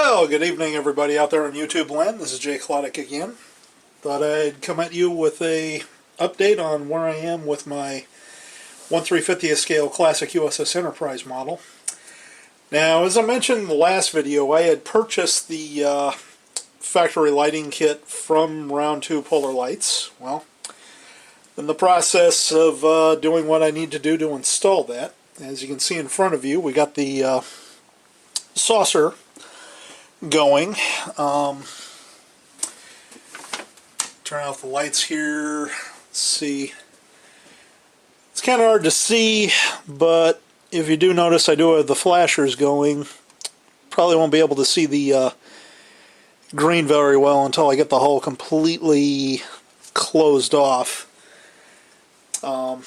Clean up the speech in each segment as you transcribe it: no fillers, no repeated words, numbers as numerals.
Well, good evening everybody out there on YouTube land. This is Jay Kloddick again. Thought I'd come at you with a update on where I am with my 1/350th scale classic USS Enterprise model. Now, as I mentioned in the last video, I had purchased the factory lighting kit from Round 2 Polar Lights. Well, in the process of doing what I need to do to install that, as you can see in front of you, we got the saucer going. Turn off the lights here. Let's see. It's kind of hard to see, but if you do notice, I do have the flashers going. Probably won't be able to see the green very well until I get the hull completely closed off. But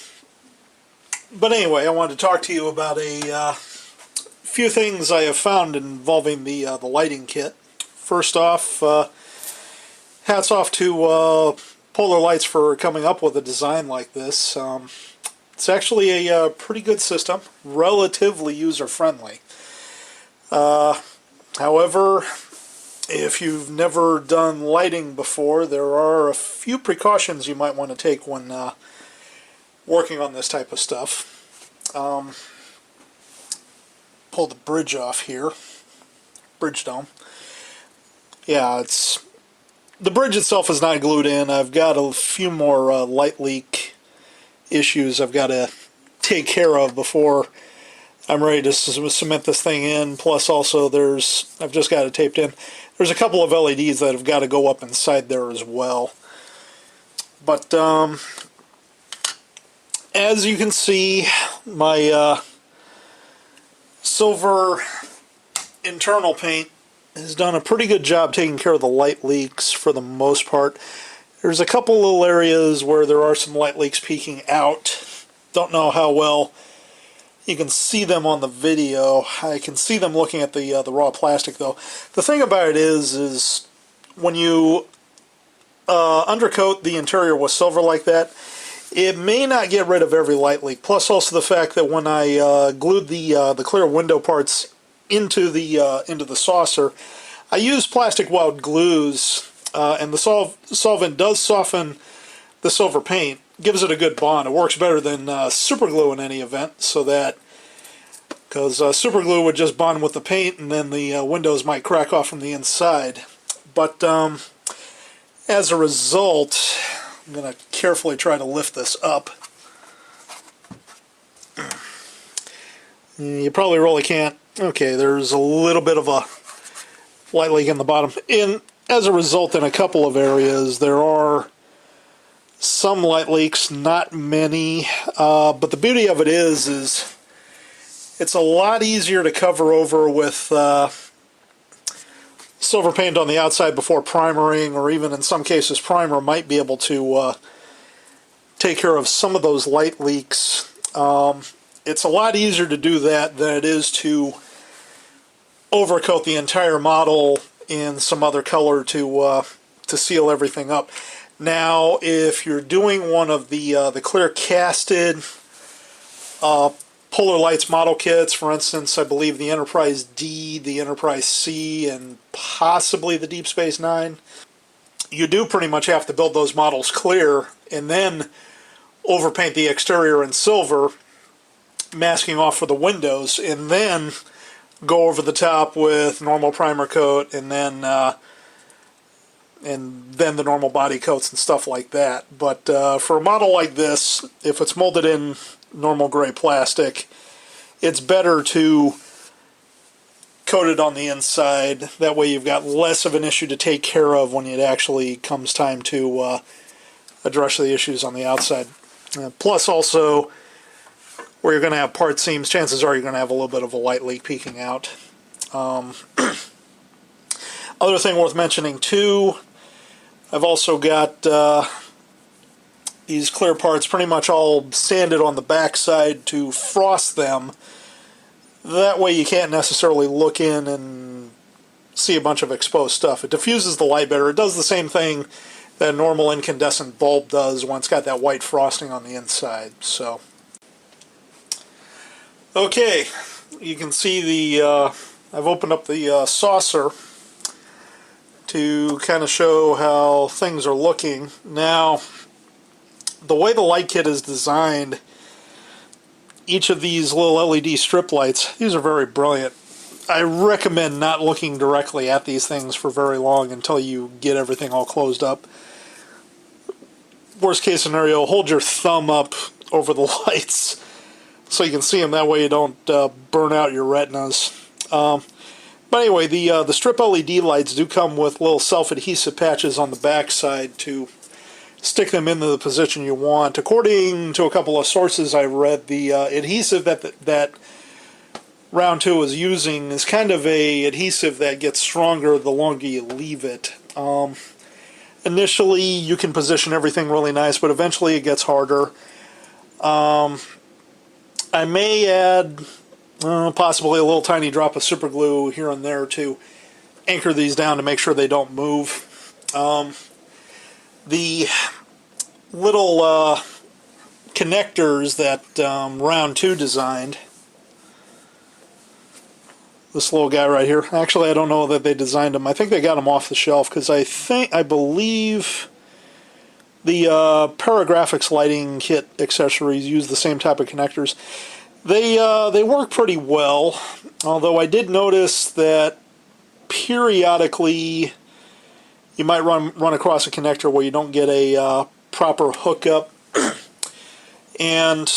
anyway, I wanted to talk to you about a few things I have found involving the lighting kit. First off, hats off to Polar Lights for coming up with a design like this. It's actually a pretty good system, relatively user-friendly. However, if you've never done lighting before, there are a few precautions you might want to take when working on this type of stuff. Pull the bridge off here. Bridge dome. Yeah, the bridge itself is not glued in. I've got a few more light leak issues I've got to take care of before I'm ready to cement this thing in. Plus also I've just got it taped in. There's a couple of LEDs that have got to go up inside there as well. But as you can see, my silver internal paint has done a pretty good job taking care of the light leaks for the most part. There's a couple little areas where there are some light leaks peeking out. Don't know how well you can see them on the video. I can see them looking at the raw plastic though. The thing about it is when you undercoat the interior with silver like that, it may not get rid of every light leak. Plus also the fact that when I glued the clear window parts into the saucer, I used plastic weld glues, and the solvent does soften the silver paint, gives it a good bond. It works better than super glue in any event, so that because super glue would just bond with the paint, and then the windows might crack off from the inside. But as a result, I'm going to carefully try to lift this up. You probably really can't. Okay, there's a little bit of a light leak in the bottom. As a result, in a couple of areas, there are some light leaks, not many. But the beauty of it is it's a lot easier to cover over with silver paint on the outside before primering, or even in some cases primer might be able to take care of some of those light leaks. It's a lot easier to do that than it is to overcoat the entire model in some other color to seal everything up. Now, if you're doing one of the clear casted Polar Lights model kits, for instance, I believe the Enterprise D, the Enterprise C, and possibly the Deep Space Nine, you do pretty much have to build those models clear and then overpaint the exterior in silver, masking off for the windows, and then go over the top with normal primer coat, and then the normal body coats and stuff like that. But for a model like this, if it's molded in normal gray plastic, it's better to coat it on the inside. That way you've got less of an issue to take care of when it actually comes time to address the issues on the outside. Plus also, where you're going to have part seams, chances are you're going to have a little bit of a light leak peeking out. Other thing worth mentioning too, I've also got these clear parts pretty much all sanded on the back side to frost them. That way you can't necessarily look in and see a bunch of exposed stuff. It diffuses the light better. It does the same thing that a normal incandescent bulb does when it's got that white frosting on the inside. So, okay, you can see the I've opened up the saucer to kind of show how things are looking. Now, the way the light kit is designed, each of these little LED strip lights, these are very brilliant. I recommend not looking directly at these things for very long until you get everything all closed up. Worst case scenario, hold your thumb up over the lights so you can see them. That way you don't burn out your retinas. But anyway, the strip LED lights do come with little self-adhesive patches on the back side to stick them into the position you want. According to a couple of sources I read, the adhesive that Round 2 is using is kind of a adhesive that gets stronger the longer you leave it. Initially, you can position everything really nice, but eventually it gets harder. I may add possibly a little tiny drop of super glue here and there to anchor these down to make sure they don't move. The little connectors that Round 2 designed, this little guy right here, actually I don't know that they designed them. I think they got them off the shelf because I believe the Paragraphix lighting kit accessories use the same type of connectors. They work pretty well, although I did notice that periodically you might run across a connector where you don't get a proper hookup. And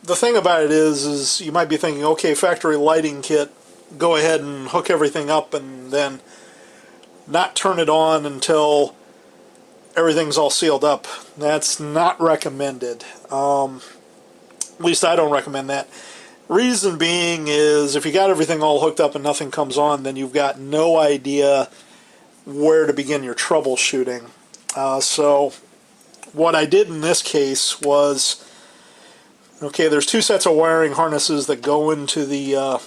the thing about it is you might be thinking, okay, factory lighting kit, go ahead and hook everything up and then not turn it on until everything's all sealed up. That's not recommended. At least I don't recommend that. Reason being is if you got everything all hooked up and nothing comes on, then you've got no idea where to begin your troubleshooting. So what I did in this case was, okay, there's two sets of wiring harnesses that go into the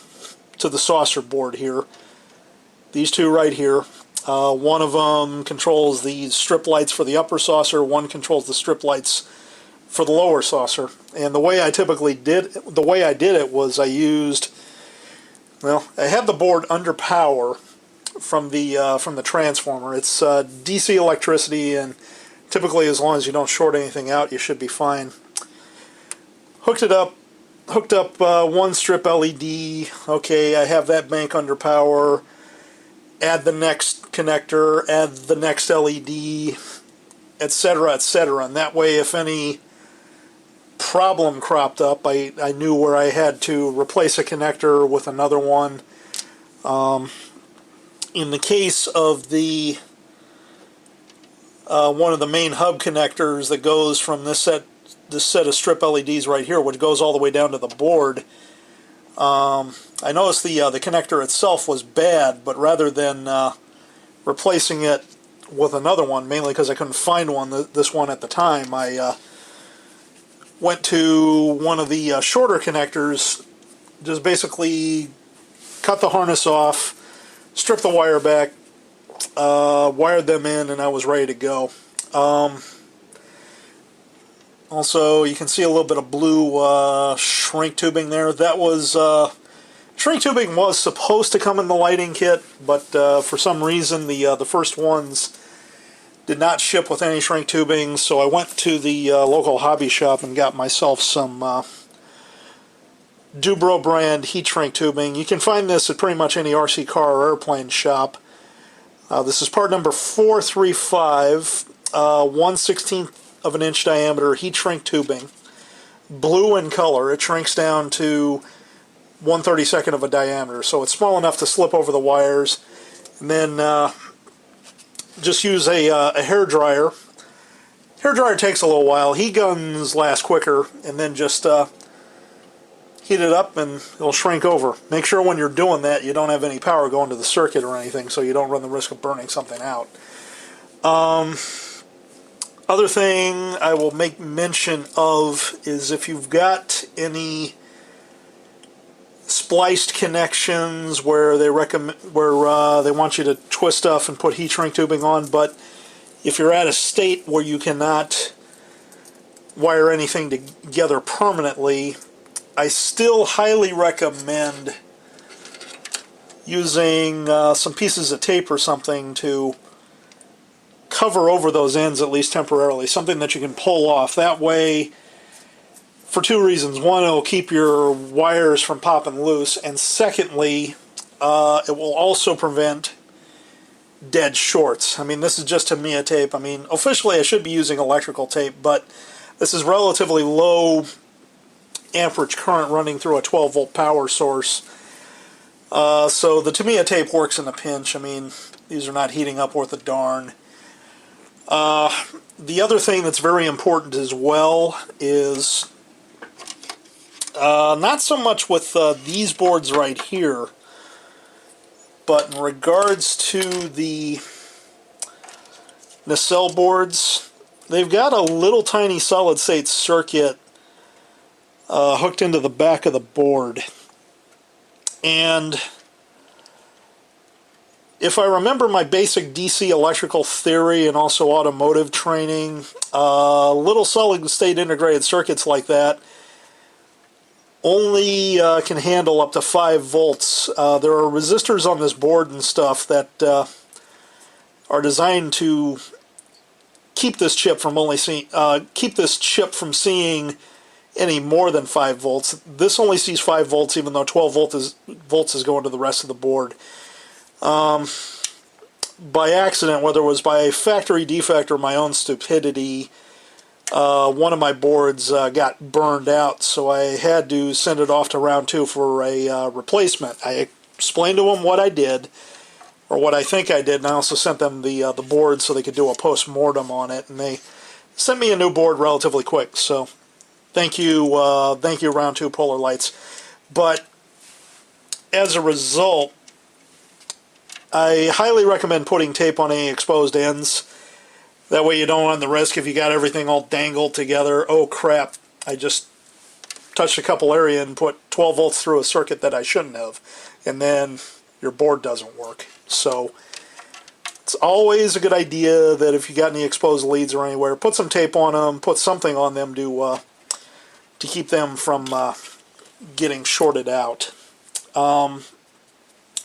saucer board here. These two right here. One of them controls the strip lights for the upper saucer. One controls the strip lights for the lower saucer. And the way I did it was I used, well, I had the board under power from the transformer. It's DC electricity, and typically as long as you don't short anything out, you should be fine. Hooked up one strip LED. Okay, I have that bank under power. Add the next connector, add the next LED, etc., etc. And that way, if any problem cropped up, I knew where I had to replace a connector with another one. In the case of the one of the main hub connectors that goes from this set of strip LEDs right here, which goes all the way down to the board, I noticed the connector itself was bad, but rather than replacing it with another one, mainly because I couldn't find one, this one at the time, I went to one of the shorter connectors, just basically cut the harness off, stripped the wire back, wired them in, and I was ready to go. Also, you can see a little bit of blue shrink tubing there. That was shrink tubing was supposed to come in the lighting kit, but for some reason the first ones did not ship with any shrink tubing. So I went to the local hobby shop and got myself some Dubro brand heat shrink tubing. You can find this at pretty much any RC car or airplane shop. This is part number 435, 1/16 of an inch diameter heat shrink tubing, blue in color. It shrinks down to 1/32 of a diameter, so it's small enough to slip over the wires. And then just use a hair dryer. Hair dryer takes a little while. Heat guns last quicker, and then just heat it up and it'll shrink over. Make sure when you're doing that you don't have any power going to the circuit or anything, so you don't run the risk of burning something out. Other thing I will make mention of is if you've got any spliced connections where they want you to twist stuff and put heat shrink tubing on, but if you're at a state where you cannot wire anything together permanently, I still highly recommend using some pieces of tape or something to cover over those ends, at least temporarily, something that you can pull off. That way, for two reasons. One, it'll keep your wires from popping loose, and secondly, it will also prevent dead shorts. I mean, this is just Tamiya tape. I mean, officially I should be using electrical tape, but this is relatively low amperage current running through a 12-volt power source. So the Tamiya tape works in a pinch. I mean, these are not heating up worth a darn. The other thing that's very important as well is not so much with these boards right here, but in regards to the nacelle boards, they've got a little tiny solid-state circuit hooked into the back of the board. And if I remember my basic DC electrical theory and also automotive training, little solid-state integrated circuits like that only can handle up to 5 volts. There are resistors on this board and stuff that are designed to keep this chip from seeing any more than 5 volts. This only sees 5 volts, even though 12 volts is going to the rest of the board. By accident, whether it was by factory defect or my own stupidity, one of my boards got burned out, so I had to send it off to round 2 for a replacement. I explained to them what I did, or what I think I did, and I also sent them the board so they could do a post-mortem on it, and they sent me a new board relatively quick. So thank you round 2 Polar Lights. But as a result, I highly recommend putting tape on any exposed ends. That way you don't run the risk if you got everything all dangled together. Oh crap, I just touched a couple area and put 12 volts through a circuit that I shouldn't have. And then your board doesn't work. So it's always a good idea that if you got any exposed leads or anywhere, put some tape on them, put something on them to keep them from getting shorted out.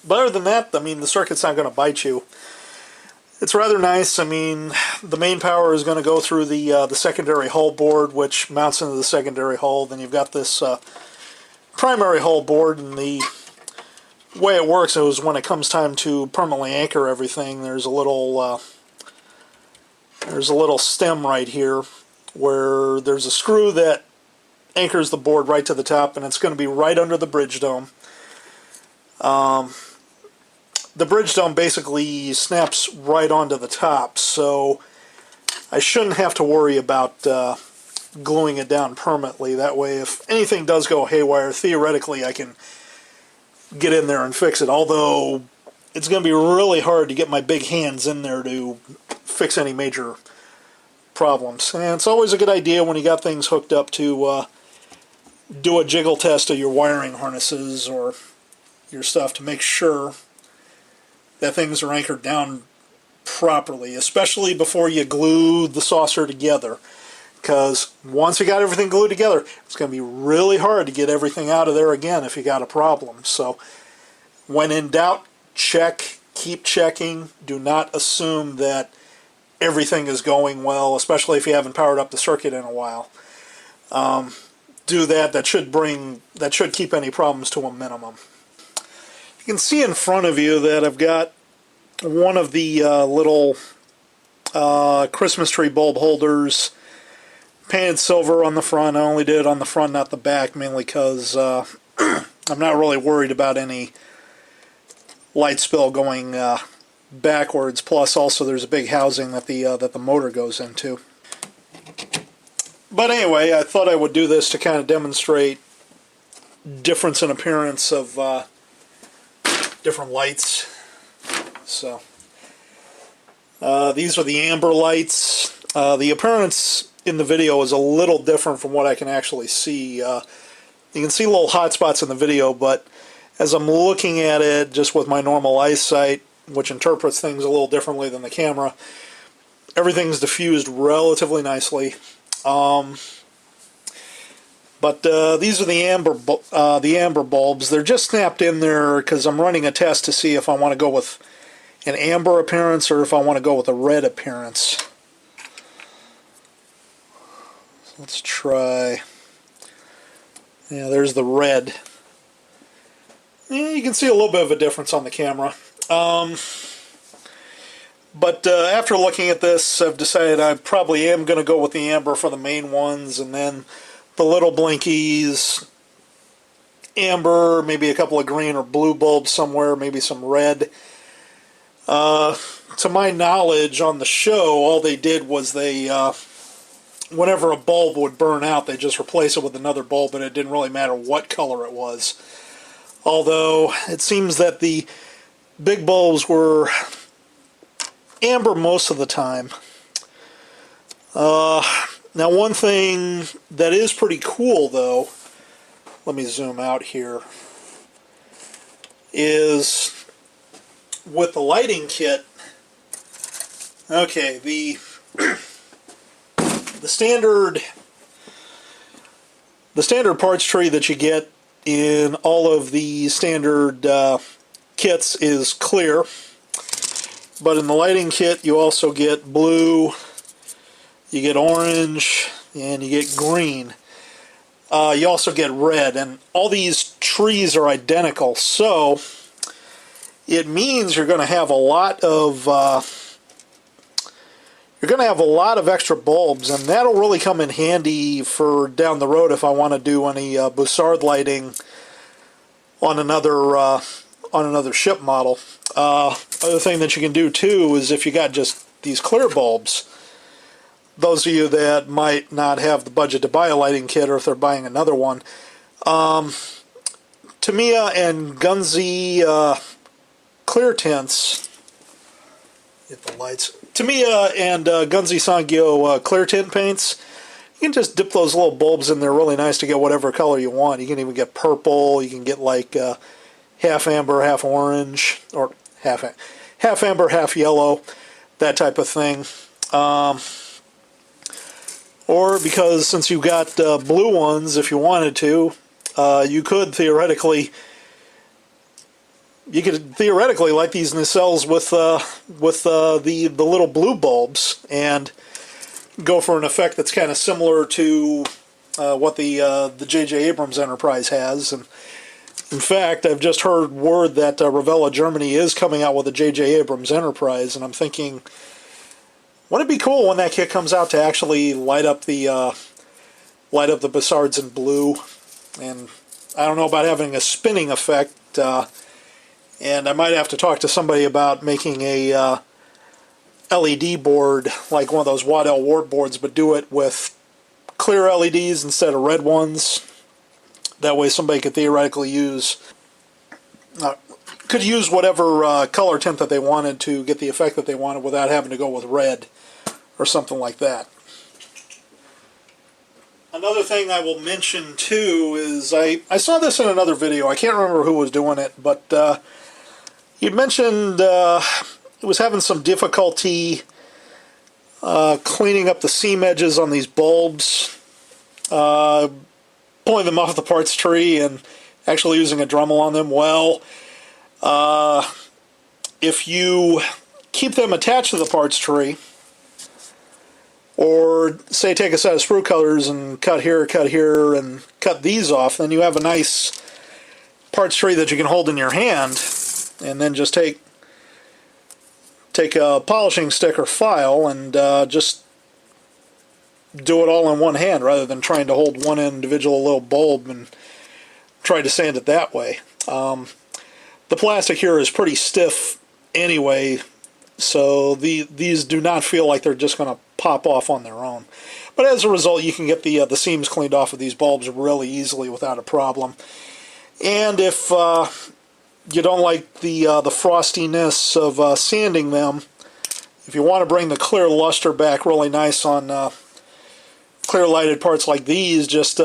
But other than that, I mean, the circuit's not going to bite you. It's rather nice. I mean, the main power is going to go through the secondary hull board, which mounts into the secondary hull. Then you've got this primary hull board, and the way it works is when it comes time to permanently anchor everything, there's a little stem right here where there's a screw that anchors the board right to the top, and it's going to be right under the bridge dome. The bridge dome basically snaps right onto the top, so I shouldn't have to worry about gluing it down permanently. That way, if anything does go haywire, theoretically I can get in there and fix it, although it's going to be really hard to get my big hands in there to fix any major problems. And it's always a good idea when you got things hooked up to do a jiggle test of your wiring harnesses or your stuff to make sure that things are anchored down properly, especially before you glue the saucer together. Because once you got everything glued together, it's going to be really hard to get everything out of there again if you got a problem. So when in doubt, check, keep checking. Do not assume that everything is going well, especially if you haven't powered up the circuit in a while. Do that. That should keep any problems to a minimum. You can see in front of you that I've got one of the little Christmas tree bulb holders painted silver on the front. I only did it on the front, not the back, mainly because I'm not really worried about any light spill going backwards. Plus, also there's a big housing that the motor goes into. But anyway, I thought I would do this to kind of demonstrate difference in appearance of different lights. So these are the amber lights. The appearance in the video is a little different from what I can actually see. You can see little hot spots in the video, but as I'm looking at it just with my normal eyesight, which interprets things a little differently than the camera, everything's diffused relatively nicely. But these are the amber bulbs. They're just snapped in there because I'm running a test to see if I want to go with an amber appearance or if I want to go with a red appearance. So let's try. Yeah, there's the red. Yeah, you can see a little bit of a difference on the camera. But after looking at this, I've decided I probably am going to go with the amber for the main ones, and then the little blinkies, amber, maybe a couple of green or blue bulbs somewhere, maybe some red. To my knowledge, on the show, all they did was they, whenever a bulb would burn out, they just replace it with another bulb, and it didn't really matter what color it was. Although, it seems that the big bulbs were amber most of the time. Now, one thing that is pretty cool, though, let me zoom out here, is with the lighting kit, okay, the standard parts tree that you get in all of the standard kits is clear, but in the lighting kit you also get blue, you get orange, and you get green. You also get red, and all these trees are identical, so it means you're going to have a lot of extra bulbs, and that'll really come in handy for down the road if I want to do any bussard lighting on another ship model. Other thing that you can do too is if you got just these clear bulbs, those of you that might not have the budget to buy a lighting kit, or if they're buying another one, Tamiya and Gunze clear tints, hit the lights, Tamiya and Gunze Sangyo clear tint paints, you can just dip those little bulbs in there really nice to get whatever color you want. You can even get purple, you can get like half amber, half orange, or half amber, half yellow, that type of thing. Or because since you've got blue ones, if you wanted to, you could theoretically light these nacelles with the little blue bulbs and go for an effect that's kind of similar to what the J.J. Abrams Enterprise has. And in fact, I've just heard word that Revella Germany is coming out with a J.J. Abrams Enterprise, and I'm thinking, wouldn't it be cool when that kit comes out to actually light up the bussards in blue? And I don't know about having a spinning effect, and I might have to talk to somebody about making a LED board, like one of those Waddell Ward boards, but do it with clear LEDs instead of red ones. That way somebody could theoretically use whatever color tint that they wanted to get the effect that they wanted without having to go with red or something like that. Another thing I will mention too is I saw this in another video. I can't remember who was doing it, but he mentioned it was having some difficulty cleaning up the seam edges on these bulbs, pulling them off the parts tree and actually using a Dremel on them. Well, if you keep them attached to the parts tree, or say take a set of sprue cutters and cut here, and cut these off, then you have a nice parts tree that you can hold in your hand, and then just take a polishing stick or file and just do it all in one hand rather than trying to hold one individual little bulb and try to sand it that way. The plastic here is pretty stiff anyway, so these do not feel like they're just going to pop off on their own. But as a result, you can get the seams cleaned off of these bulbs really easily without a problem. And if you don't like the frostiness of sanding them, if you want to bring the clear luster back really nice on clear lighted parts like these, just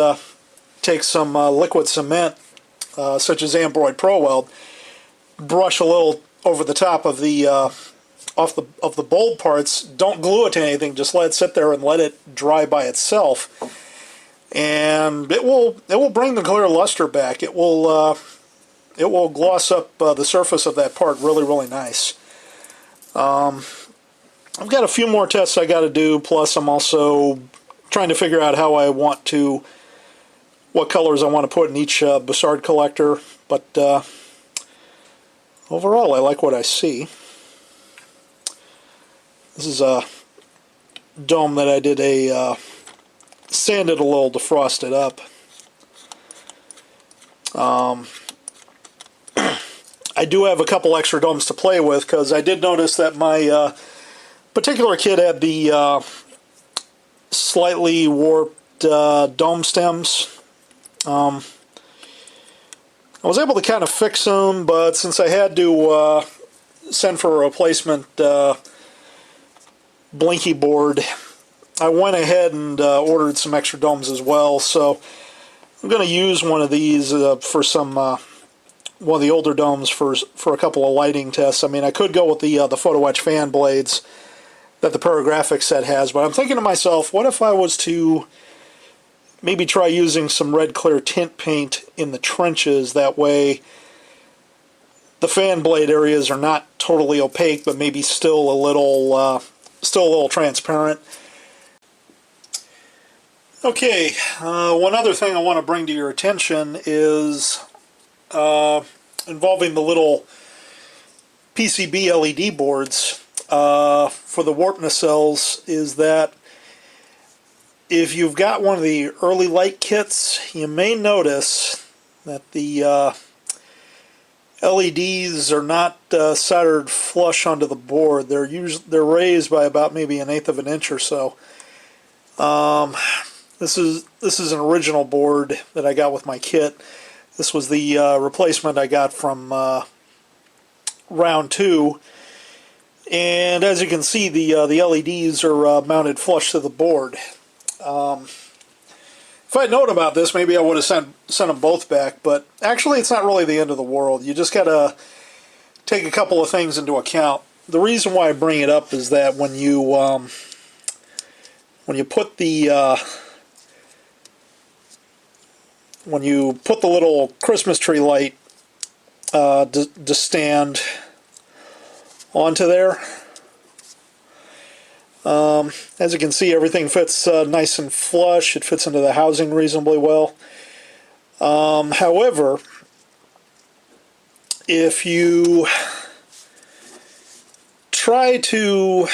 take some liquid cement, such as Ambroid Pro Weld, brush a little over the top of the of the bulb parts. Don't glue it to anything, just let it sit there and let it dry by itself. and it will bring the clear luster back. It will gloss up the surface of that part really nice. I've got a few more tests I got to do, plus I'm also trying to figure out how I want to, what colors I want to put in each bussard collector, but overall I like what I see. This is a dome that I did sanded a little to frost it up. I do have a couple extra domes to play with, because I did notice that my particular kit had the slightly warped dome stems. I was able to kind of fix them, but since I had to send for a replacement blinky board, I went ahead and ordered some extra domes as well. So I'm going to use one of these for some one of the older domes for a couple of lighting tests. I mean, I could go with the photo etch fan blades that the Paragraphix set has, but I'm thinking to myself, what if I was to maybe try using some red clear tint paint in the trenches? That way the fan blade areas are not totally opaque, but maybe still a little transparent. Okay, one other thing I want to bring to your attention is involving the little PCB LED boards for the warp nacelles, is that if you've got one of the early light kits, you may notice that the LEDs are not soldered flush onto the board. They're raised by about maybe 1/8 of an inch or so. This is an original board that I got with my kit. This was the replacement I got from round 2, and as you can see, the LEDs are mounted flush to the board. If I'd known about this, maybe I would have sent them both back, but actually it's not really the end of the world. You just gotta take a couple of things into account. The reason why I bring it up is that when you put the little Christmas tree light to stand onto there, as you can see, everything fits nice and flush. It fits into the housing reasonably well. However, if you try to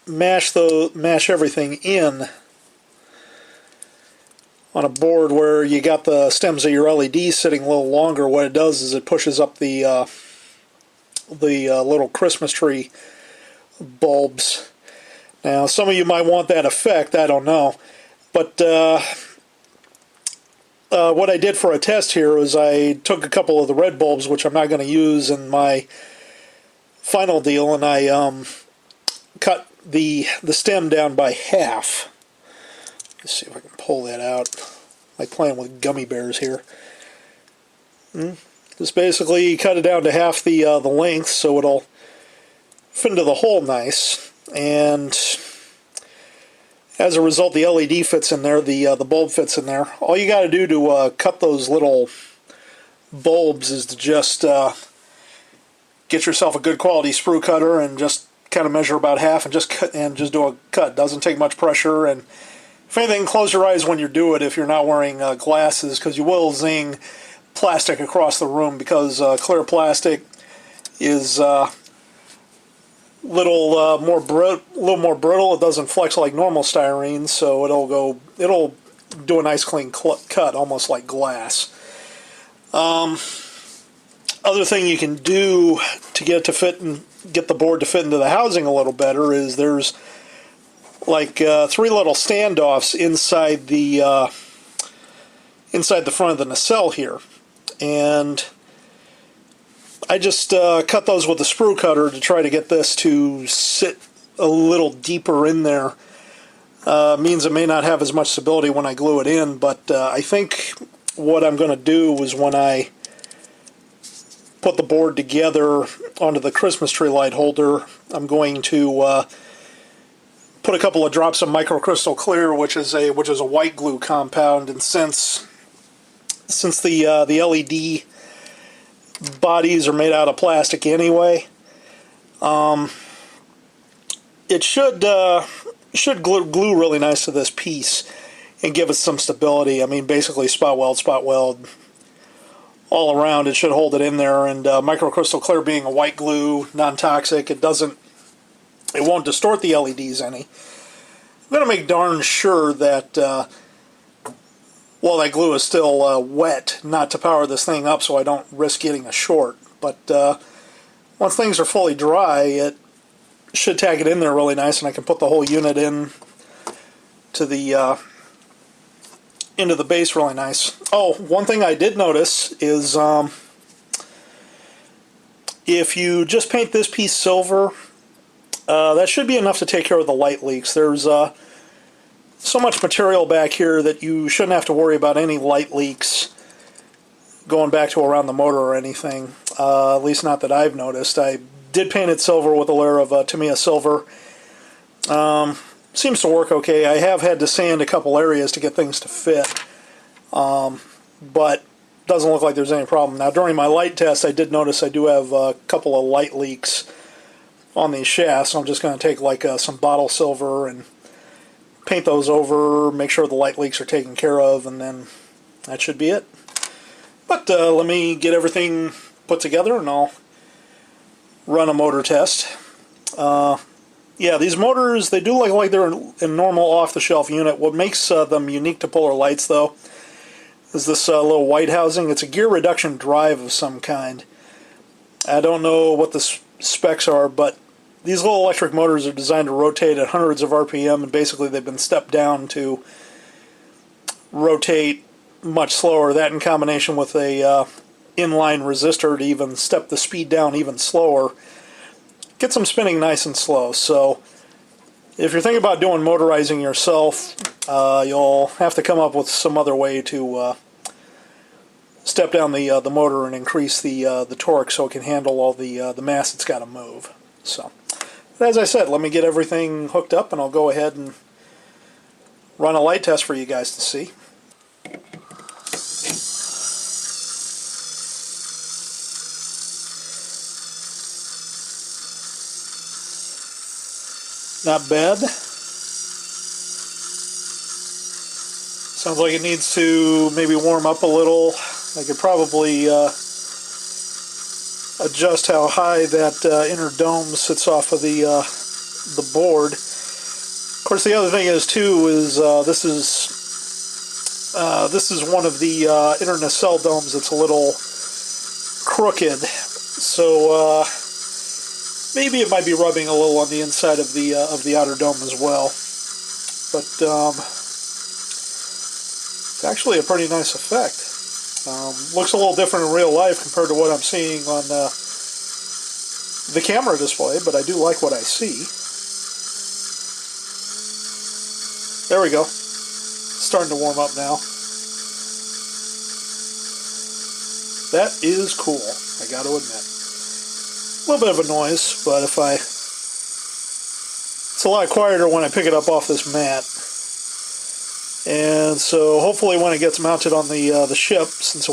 mash everything in on a board where you got the stems of your LED sitting a little longer, what it does is it pushes up the little Christmas tree bulbs. Now, some of you might want that effect, I don't know, but what I did for a test here was I took a couple of the red bulbs, which I'm not going to use in my final deal, and I cut the stem down by half. Let's see if I can pull that out, like playing with gummy bears here. Just basically cut it down to half the length, so it'll fit into the hole nice, and as a result the LED fits in there, the bulb fits in there. All you got to do to cut those little bulbs is to just get yourself a good quality sprue cutter and just kind of measure about half and just do a cut. Doesn't take much pressure, and if anything, close your eyes when you do it if you're not wearing glasses, because you will zing plastic across the room, because clear plastic is little more brittle. It doesn't flex like normal styrene, so it'll do a nice clean cut, almost like glass. Other thing you can do to get the board to fit into the housing a little better is there's like 3 little standoffs inside the front of the nacelle here, and I just cut those with a sprue cutter to try to get this to sit a little deeper in there. Means it may not have as much stability when I glue it in, but I think what I'm going to do is when I put the board together onto the Christmas tree light holder, I'm going to put a couple of drops of microcrystal clear, which is a white glue compound, and since the LED bodies are made out of plastic anyway, it should glue really nice to this piece and give it some stability. I mean, basically spot weld all around. It should hold it in there. And microcrystal clear being a white glue, non-toxic, it won't distort the LEDs any. I'm going to make darn sure that while that glue is still wet, not to power this thing up so I don't risk getting a short. But once things are fully dry, it should tag it in there really nice, and I can put the whole unit in to the into the base really nice. Oh, one thing I did notice is if you just paint this piece silver, that should be enough to take care of the light leaks. There's so much material back here that you shouldn't have to worry about any light leaks going back to around the motor or anything, at least not that I've noticed. I did paint it silver with a layer of Tamiya silver. Seems to work okay. I have had to sand a couple areas to get things to fit, but doesn't look like there's any problem. Now, during my light test, I did notice I do have a couple of light leaks on these shafts, so I'm just going to take like some bottle silver and paint those over, make sure the light leaks are taken care of, and then that should be it. But let me get everything put together and I'll run a motor test. Yeah, these motors, they do look like they're a normal off-the-shelf unit. What makes them unique to Polar Lights, though, is this little white housing. It's a gear reduction drive of some kind. I don't know what the specs are, but these little electric motors are designed to rotate at hundreds of RPM, and basically they've been stepped down to rotate much slower. That in combination with a inline resistor to even step the speed down even slower gets them spinning nice and slow. So if you're thinking about doing motorizing yourself, you'll have to come up with some other way to step down the motor and increase the torque so it can handle all the mass it's got to move. So, as I said, let me get everything hooked up and I'll go ahead and run a light test for you guys to see. Not bad. Sounds like it needs to maybe warm up a little. I could probably adjust how high that inner dome sits off of the board. Of course, the other thing is too is this is one of the inner nacelle domes that's a little crooked, so maybe it might be rubbing a little on the inside of the outer dome as well. But it's actually a pretty nice effect. Looks a little different in real life compared to what I'm seeing on the camera display, but I do like what I see. There we go. It's starting to warm up now. That is cool, I got to admit. A little bit of a noise, but it's a lot quieter when I pick it up off this mat. And so hopefully when it gets mounted on the ship, since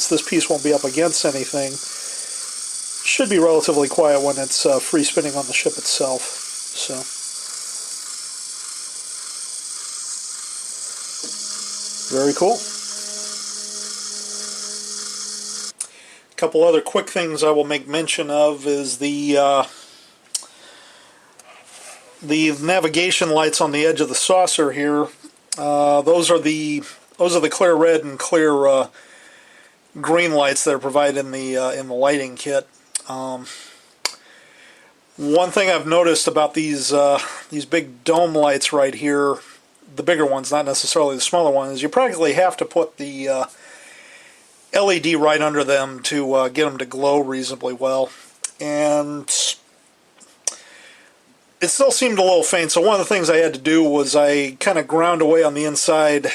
this piece won't be up against anything, it should be relatively quiet when it's free spinning on the ship itself. So very cool. A couple other quick things I will make mention of is the navigation lights on the edge of the saucer here. Those are the clear red and clear green lights that are provided in the lighting kit. One thing I've noticed about these big dome lights right here, the bigger ones, not necessarily the smaller ones, is you practically have to put the LED right under them to get them to glow reasonably well, and it still seemed a little faint. So one of the things I had to do was I kind of ground away on the inside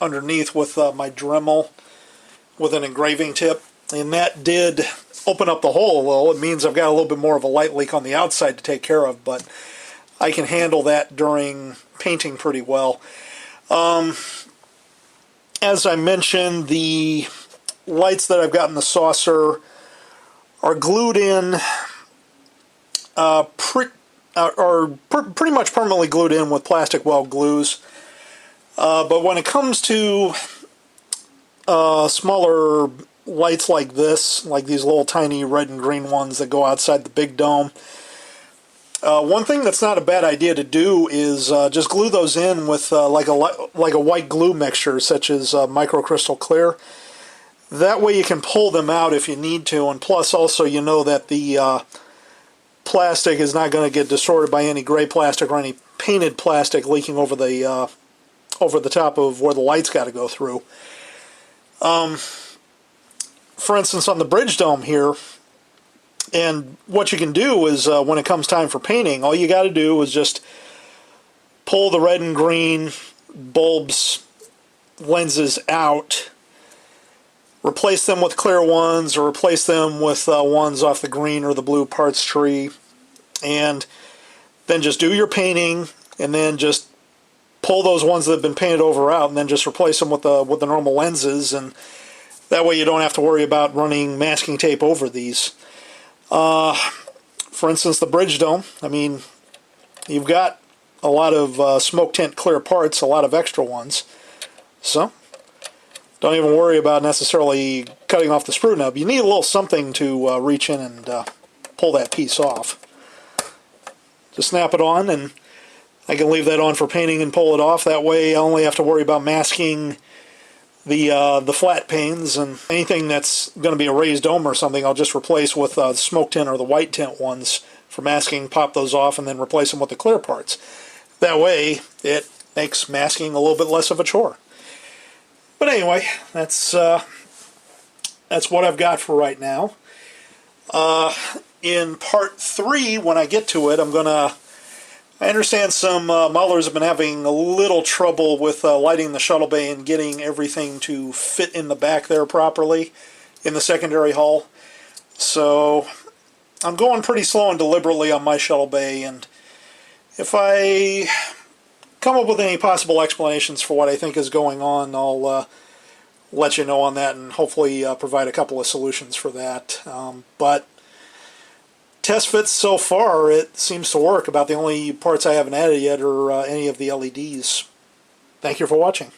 underneath with my Dremel with an engraving tip, and that did open up the hole a little. It means I've got a little bit more of a light leak on the outside to take care of, but I can handle that during painting pretty well. As I mentioned, the lights that I've got in the saucer are glued in, pretty much permanently glued in with plastic weld glues. But when it comes to smaller lights like this, like these little tiny red and green ones that go outside the big dome, one thing that's not a bad idea to do is just glue those in with like a white glue mixture, such as microcrystal clear. That way you can pull them out if you need to, and plus also you know that the plastic is not going to get distorted by any gray plastic or any painted plastic leaking over the top of where the light's got to go through. For instance, on the bridge dome here, and what you can do is when it comes time for painting, all you got to do is just pull the red and green bulbs lenses out, replace them with clear ones, or replace them with ones off the green or the blue parts tree, and then just do your painting, and then just pull those ones that have been painted over out, and then just replace them with the normal lenses, and that way you don't have to worry about running masking tape over these. For instance, the bridge dome, I mean, you've got a lot of smoke tint clear parts, a lot of extra ones, so don't even worry about necessarily cutting off the sprue nub. You need a little something to reach in and pull that piece off. Just snap it on, and I can leave that on for painting and pull it off. That way I only have to worry about masking the flat panes, and anything that's going to be a raised dome or something I'll just replace with the smoke tint or the white tint ones for masking, pop those off, and then replace them with the clear parts. That way it makes masking a little bit less of a chore. But anyway, that's what I've got for right now. In part 3, when I get to it, I understand some modelers have been having a little trouble with lighting the shuttle bay and getting everything to fit in the back there properly in the secondary hull. So I'm going pretty slow and deliberately on my shuttle bay, and if I come up with any possible explanations for what I think is going on, I'll let you know on that, and hopefully provide a couple of solutions for that. But test fits so far, it seems to work. About the only parts I haven't added yet are any of the LEDs. Thank you for watching.